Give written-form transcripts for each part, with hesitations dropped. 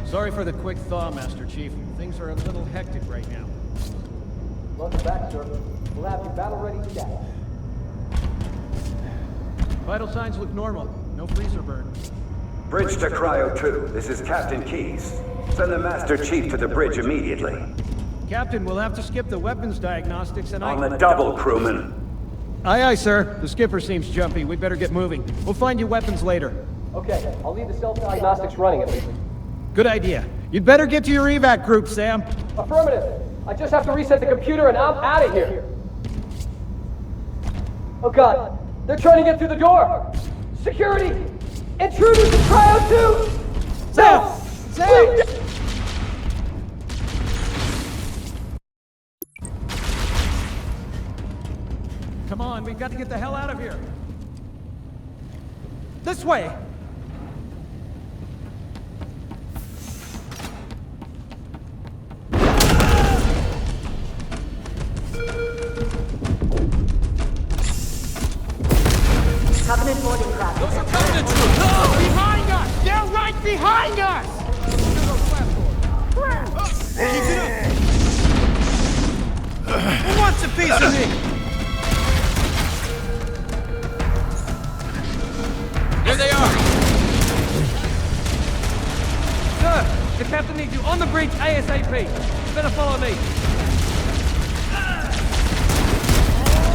Sorry for the quick thaw, Master Chief. Things are a little hectic right now. Welcome back, sir. We'll have you battle-ready status. Vital signs look normal. No freezer burn. Bridge to Cryo 2. This is Captain Keyes. Send the Master Chief to the bridge immediately. Captain, we'll have to skip the weapons diagnostics and On the double, crewman. Aye, aye, sir. The skipper seems jumpy. We'd better get moving. We'll find you weapons later. Okay, I'll leave the self-diagnostics running at least. Good idea. You'd better get to your evac group, Sam. Affirmative. I just have to reset the computer and I'm out of here. Oh God, they're trying to get through the door. Security! Intruders in Cryo 2! Sam! No! Sam! Please! Come on, we've got to get the hell out of here. This way! Covenant boarding craft. Those are Covenant troops! No! Behind us! They're right behind us! Keep it up! Who wants a piece of me? Here they are! Sir, the captain needs you on the bridge ASAP. You better follow me.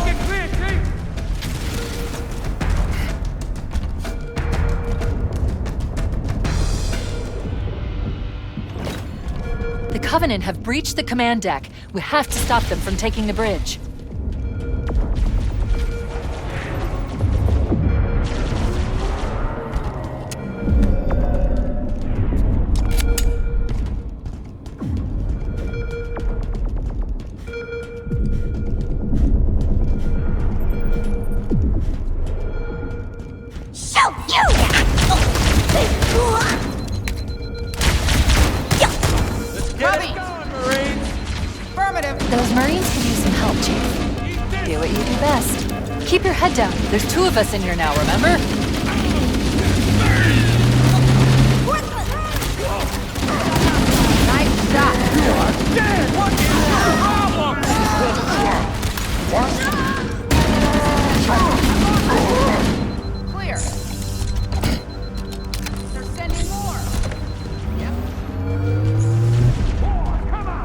Get clear, Chief! The Covenant have breached the command deck. We have to stop them from taking the bridge. Those Marines could use some help, Chief. Do what you do best. Keep your head down. There's two of us in here now, remember? Nice shot. You are dead! What is your problem? Clear. They're sending more. Yep. Come on!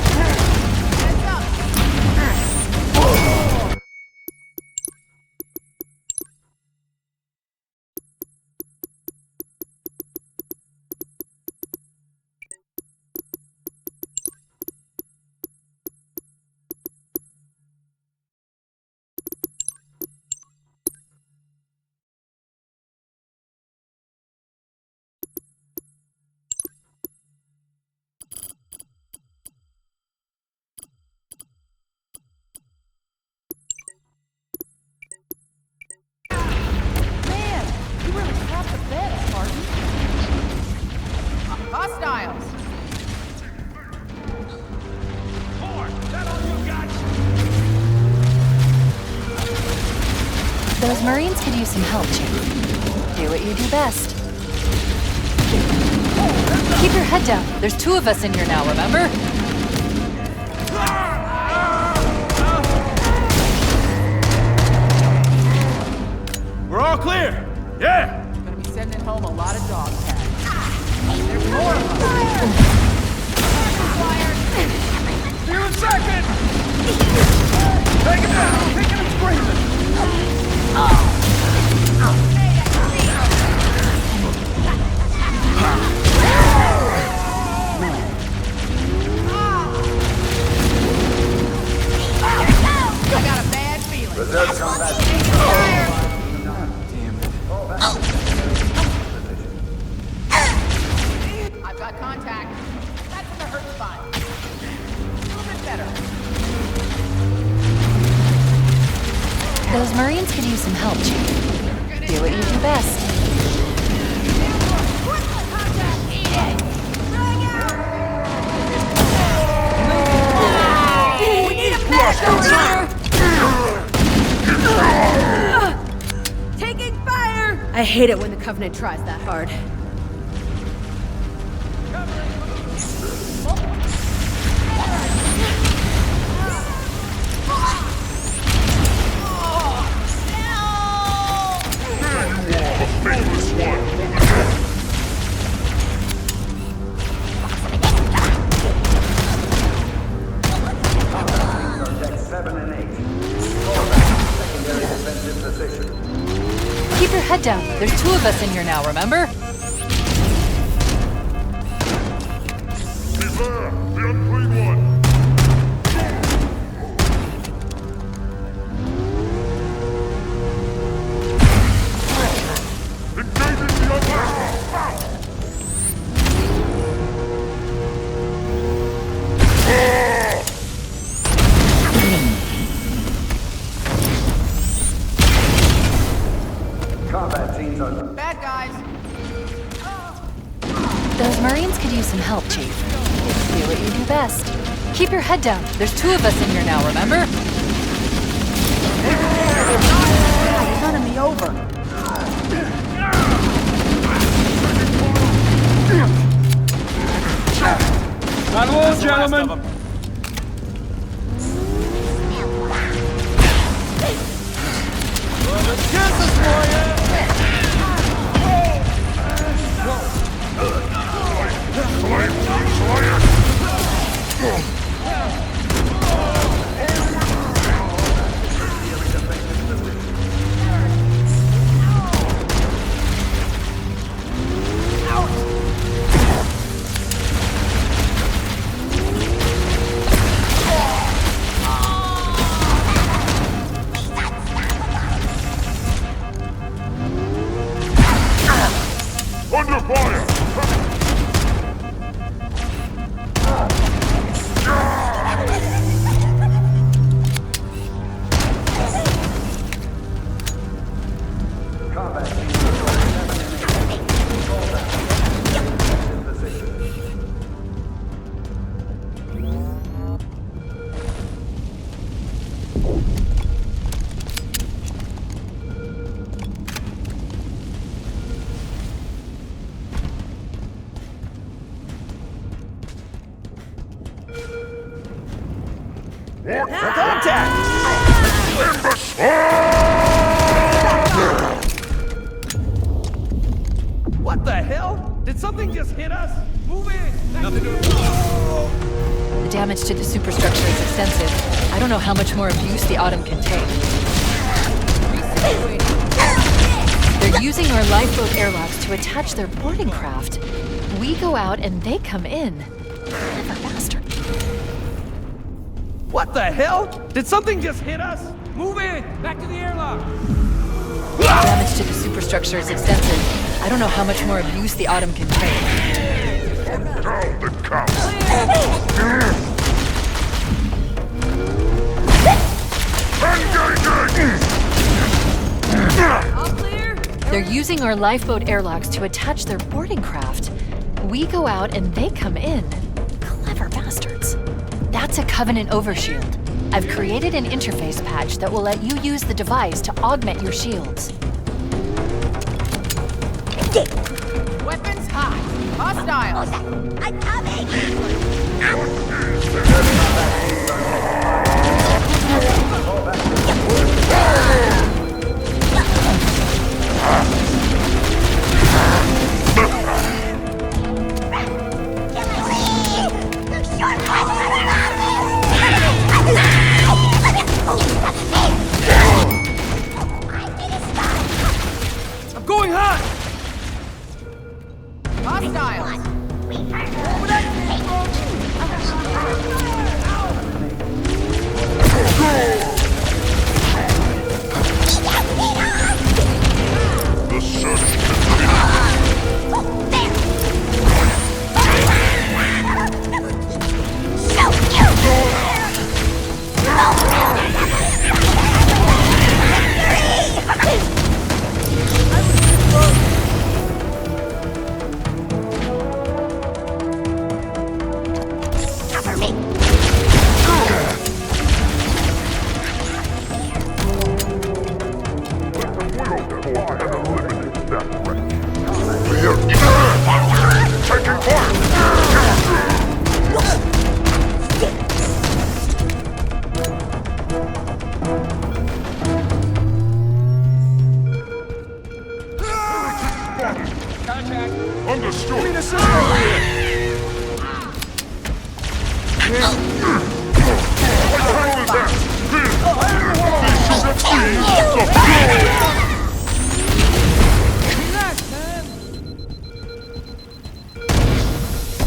Heads up. Man, you really crapped the bed, Spartan. Hostiles. Those Marines could use some help, Chief. Do what you do best. Keep your head down. There's two of us in here now, remember? We're all clear! Yeah! Gonna be sending home a lot of dog tags. There's more of them. See you in a second! Take him down! Kicking and screaming! I got a bad feeling. Reserve combat. I've got contact. That's in the hurt spot. A little bit better. Those Marines could use some help, Chief. Do what you do best. Contact. hate it when the Covenant tries that hard. Deck 7 and 8. Fall back. Secondary defensive position. Keep your head down. There's 2 of us in here now, remember? He's there! The unclean one! Engaging the unclean one! Combat teams on. Bad guys. Those Marines could use some help, Chief. Do what you do best. Keep your head down. There's 2 of us in here now, remember? He's running me over. On wall, gentlemen! Kisses for you! Under fire! Combat teams on 7 and 8. Fall back. Defensive position. What the hell? Did something just hit us? Move in! Nothing to The damage to the superstructure is extensive. I don't know how much more abuse the Autumn can take. They're using our lifeboat airlocks to attach their boarding craft. We go out and they come in. Clever bastard. What the hell? Did something just hit us? Move in! Back to the airlock! Damage to the superstructure is extensive. I don't know how much more abuse the Autumn can take. Down the cows! All clear? They're using our lifeboat airlocks to attach their boarding craft. We go out and they come in. Clever bastards. That's a Covenant overshield. I've created an interface patch that will let you use the device to augment your shields. Weapons hot. Hostiles. I'm coming! I'm going hot! Hostiles. The search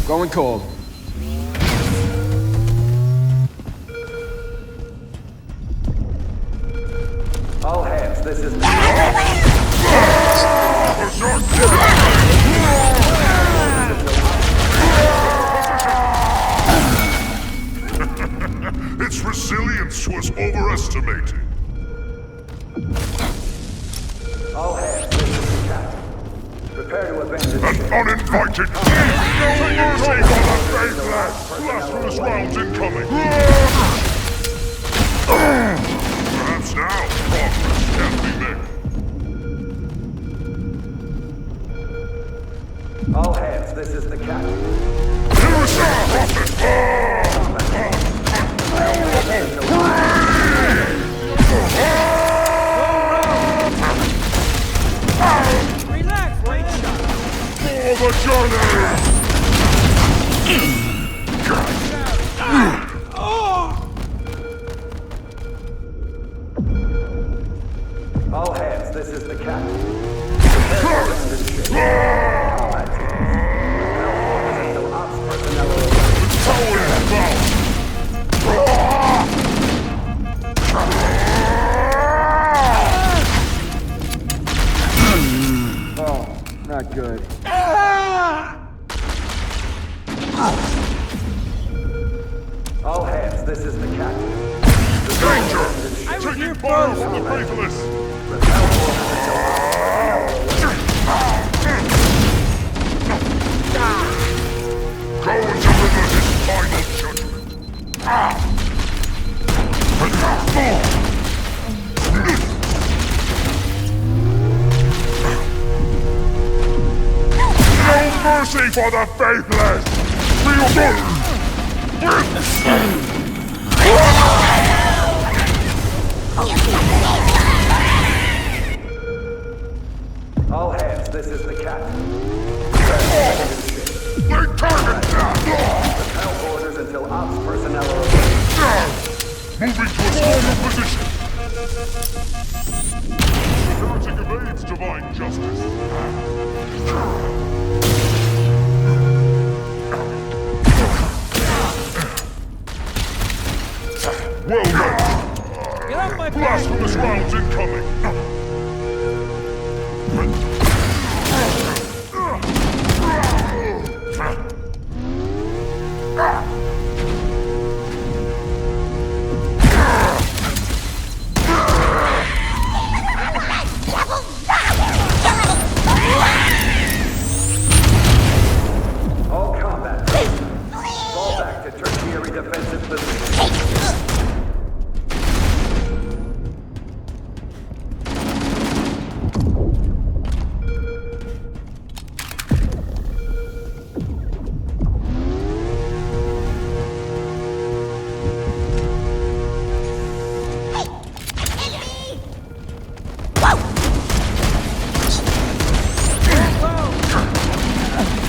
Going cold. All hands, this is... Its resilience was overestimated. All hands, this is the captain. Prepare to abandon An ship. uninvited guest! Take on the faithless! Blasphemous rounds incoming! Perhaps now, progress can be made. All hands, this is the captain. Here is our prophet! Relax, wait shot. For the journey! All hands, this is the captain. Prepare to abandon ship. Combat teams. Repel orders until ops personnel are away. Tower is bound! Oh, not good. All hands, this is the captain. Danger! I was here Taking fire first. from the faithless! Repel orders until ops personnel are away. Go and deliver his final judgment! No mercy for the faithless! All hands, this is the captain. Prepare to abandon ship. They target down! Repel orders until ops personnel are away. Moving to a stronger position! Heretic evades divine justice. Well met! Get off my Blasphemous rounds incoming! All combat teams. Fall back to tertiary defensive position.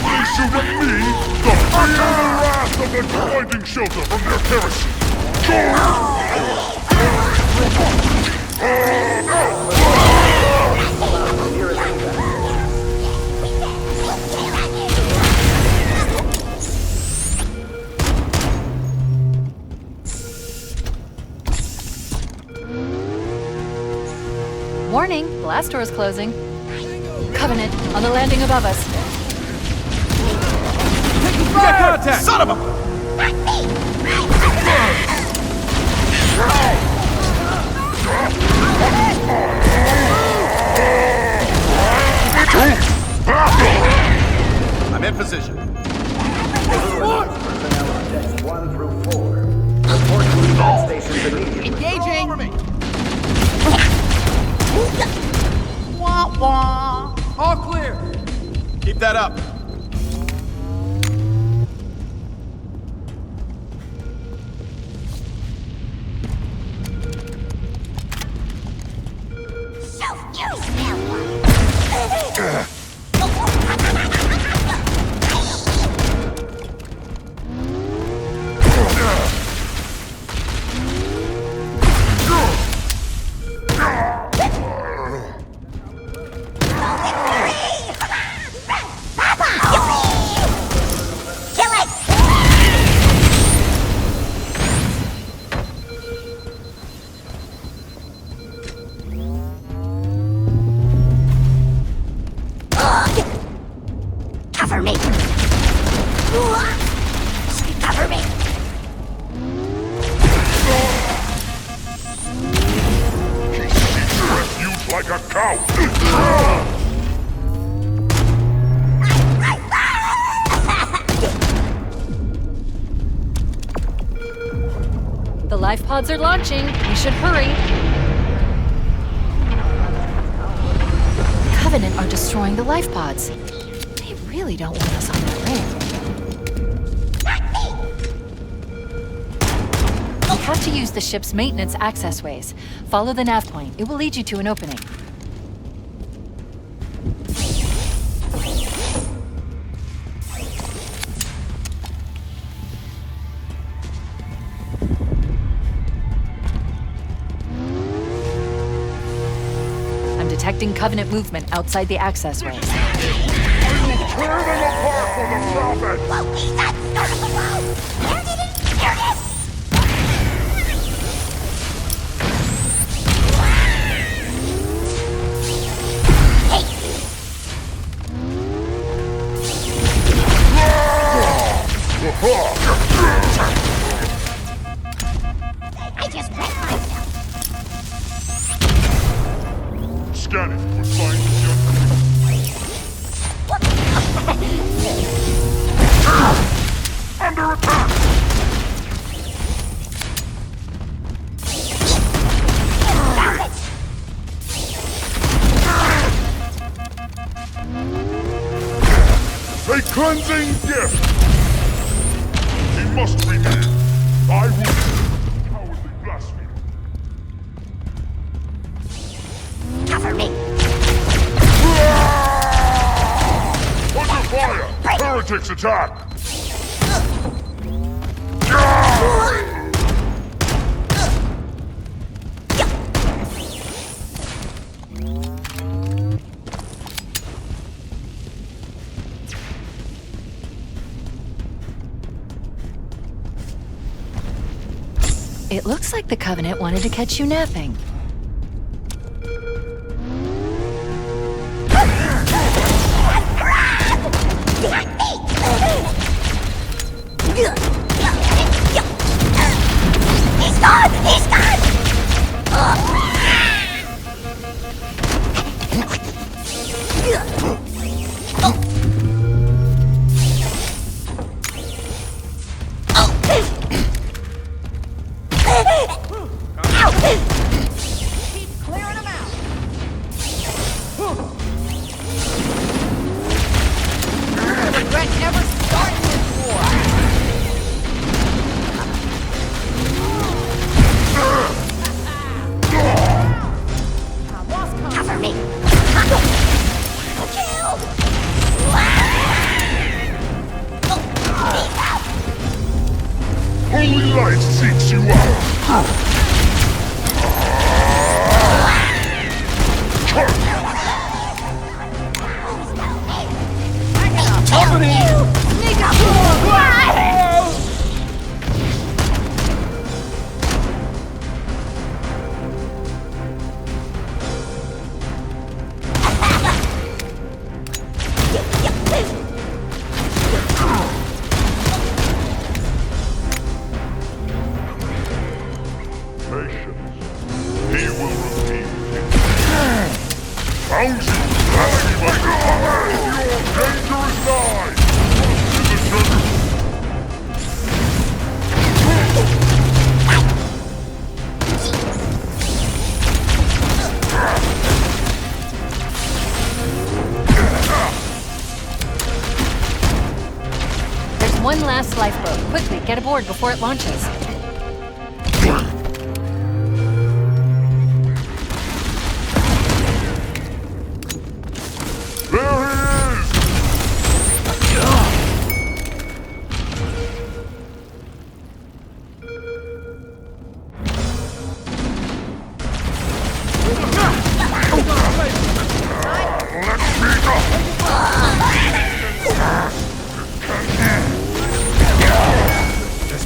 They shoot at me, the fear and the wrath of the blinding shelter from their kerosene! Nearest impact. Warning, blast door is closing. Covenant, on the landing above us. We got contact! Son of a... I'm in position. Personnel on decks 1 through 4. Report to evac stations immediately. Engaging. Over me. Wah wah. All clear. Keep that up. like a cow! The life pods are launching. We should hurry. The Covenant are destroying the life pods. They really don't want us on their ring. You have to use the ship's maintenance access ways. Follow the nav point. It will lead you to an opening. Detecting Covenant movement outside the access ways. Tear them apart for the Prophet! I just wrecked myself. Scanning for signs of under attack! A cleansing gift! He must be near. I will... Cowardly blasphemer. Cover me. Under fire! Heretics attack! It looks like the Covenant wanted to catch you napping. He's gone! He's gone! Keep clearing them out. I regret ever starting this war. Cover me. Killed. Holy light seeks you out! He will repeat it. Found you! Anybody your dangerous eye! In the jungle! There's one last lifeboat. Quickly, get aboard before it launches.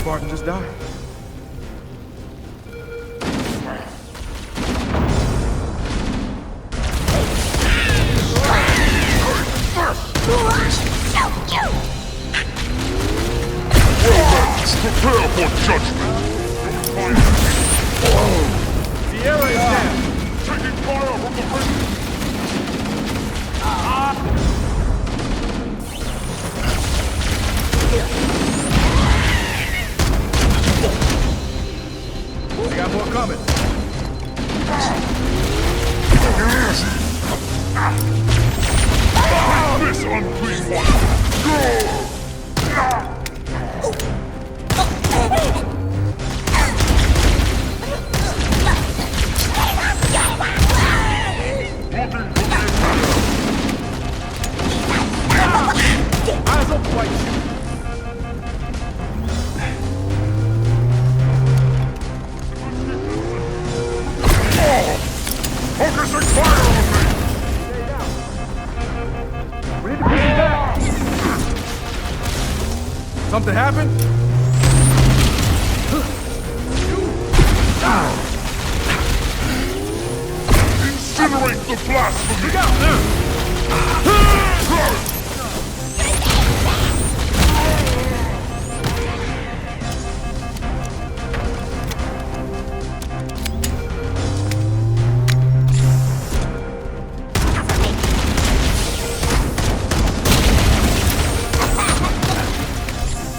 Spartan just died. Prepare for judgment! Sierra is down. Taking fire from the ring! We got more coming. This unclean one! Looking for the attacker! Eyes open, white. Focusing fire on me! We need to push him back. Something happened? Incinerate the blasphemy! Look out now!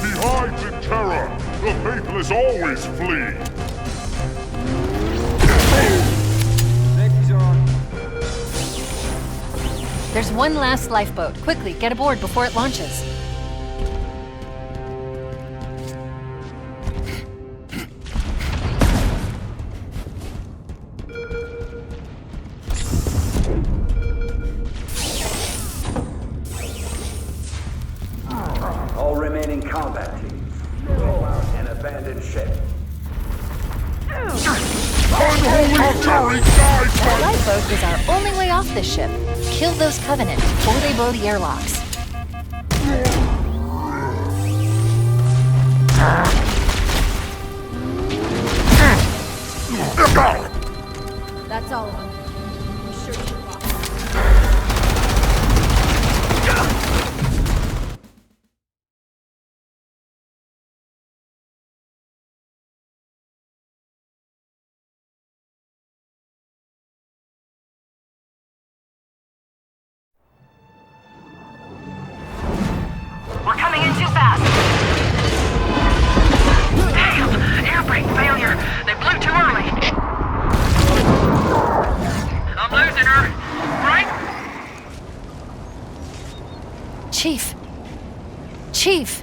He hides in terror! The faithless always flee! Safety's on. There's one last lifeboat. Quickly, get aboard before it launches. All remaining combat teams, roll out an abandoned ship. Unholy fury guides That my... lifeboat is our only way off this ship. Kill those Covenant before they blow the airlocks. That's all of them. I'm sure you lost. We're coming in too fast. Damn! Air brake failure. They blew too early. I'm losing her. Right? Chief! Chief!